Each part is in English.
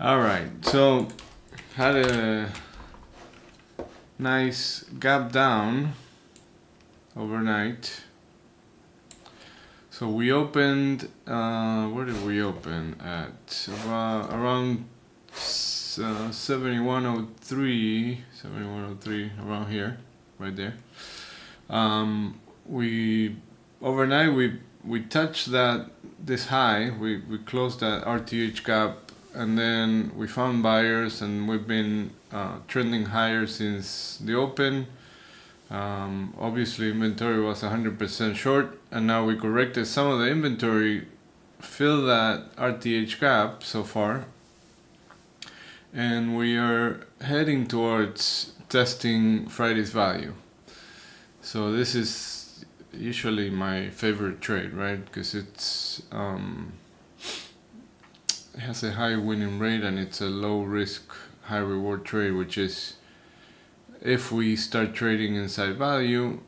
All right, so had a nice gap down overnight. So we opened, where did we open at? Around 7103, around here, right there. We overnight we touched this high. We closed that RTH gap, and then we found buyers, and we've been trending higher since the open. Obviously inventory was 100% short, and now we corrected some of the inventory, fill that RTH gap so far, and we are heading towards testing Friday's value. So this is usually my favorite trade, right? Because it has a high winning rate and it's a low risk, high reward trade, which is, if we start trading inside value,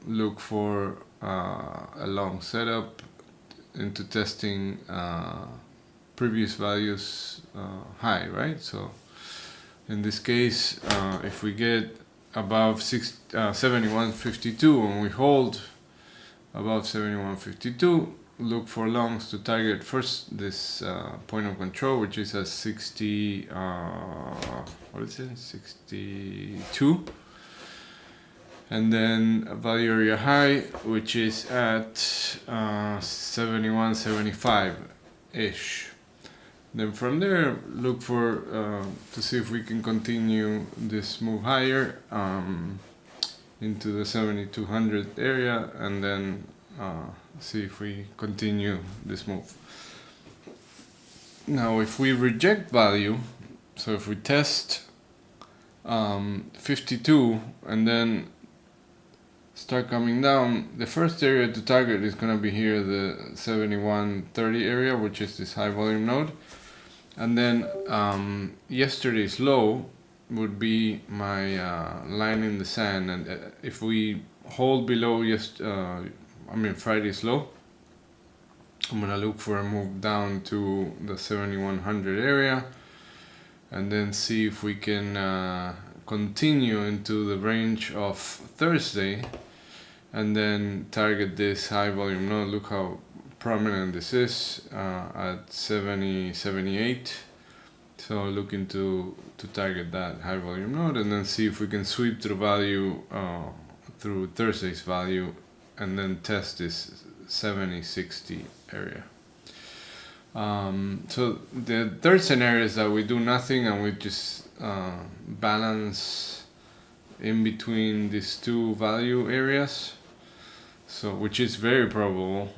look for a long setup into testing previous values high, right? So in this case, if we get above 71.52 and we hold above 71.52, look for longs to target first this point of control, which is at 60, what is it, 62, and then a value area high, which is at 71.75 ish. Then from there, look for to see if we can continue this move higher into the 7200 area, and then see if we continue this move. Now, if we reject value, so if we test 52 and then start coming down, the first area to target is going to be here, the 7130 area, which is this high volume node. And then yesterday's low would be my line in the sand, and if we hold below Friday's low, I'm gonna look for a move down to the 7100 area, and then see if we can continue into the range of Thursday, and then target this high volume node. Look how prominent this is at 78. So looking to target that high volume node, and then see if we can sweep through value through Thursday's value, and then test this 70-60 area. So the third scenario is that we do nothing and we just balance in between these two value areas. So, which is very probable.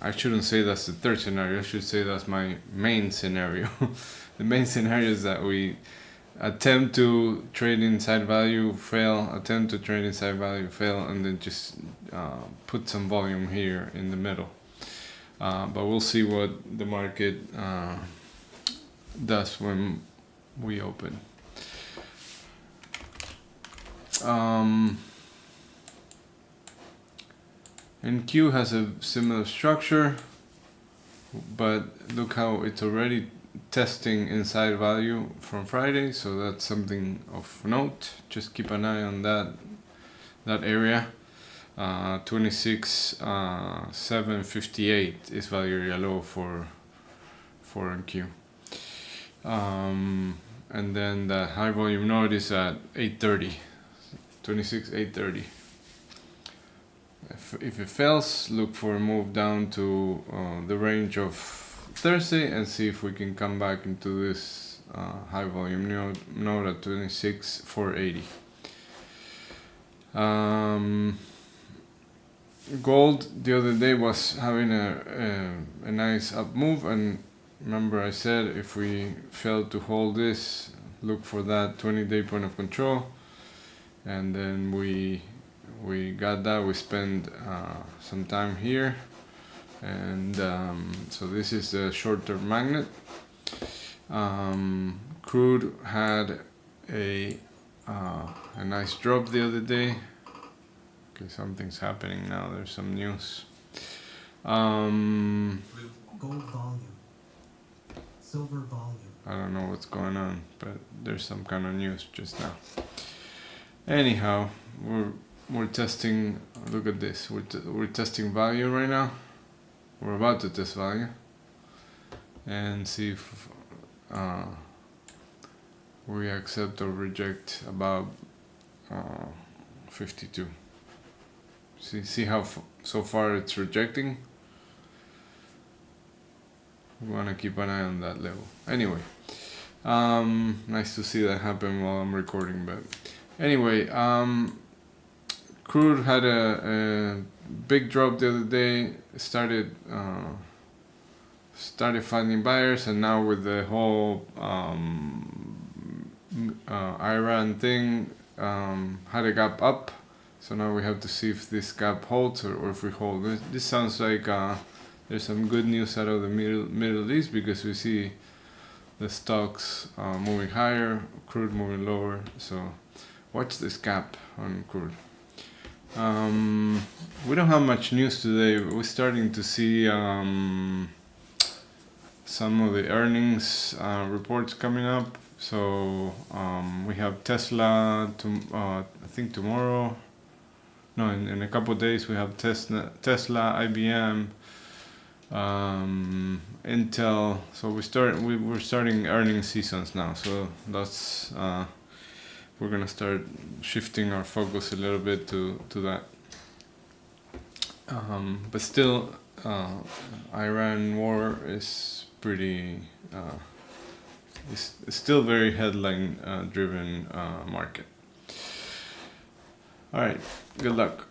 I shouldn't say that's the third scenario, I should say that's my main scenario. The main scenario is that we attempt to trade inside value, fail, attempt to trade inside value, fail, and then just put some volume here in the middle. But we'll see what the market does when we open. NQ has a similar structure, but look how it's already testing inside value from Friday, so that's something of note. Just keep an eye on that area. 26,758 is value area low for NQ. And then the high volume node is at 830, 26,830. If it fails, look for a move down to the range of Thursday, and see if we can come back into this high volume node at 26,480. Gold the other day was having a nice up move, and remember I said if we fail to hold this, look for that 20-day point of control, and then we got that. We spent some time here, and so this is the short-term magnet. Crude had a nice drop the other day. Okay, something's happening now. There's some news. Gold volume. silver volume. I don't know what's going on, but there's some kind of news just now. Anyhow, we're testing. Look at this. We're testing value right now. We're about to test value and see if we accept or reject about 52. See how so far it's rejecting. We want to keep an eye on that level. Anyway, nice to see that happen while I'm recording. But anyway, crude had a big drop the other day. Started finding buyers, and now with the whole Iran thing, had a gap up. So now we have to see if this gap holds or if we hold. This sounds like there's some good news out of the Middle East, because we see the stocks moving higher, crude moving lower. So watch this gap on crude. We don't have much news today. We're starting to see some of the earnings reports coming up. So we have Tesla I think tomorrow. No, in a couple of days we have Tesla, IBM, Intel. So we're starting earnings seasons now. So that's we're gonna start shifting our focus a little bit to that. But still, Iran war is pretty. It's still very headline driven market. All right. Good luck.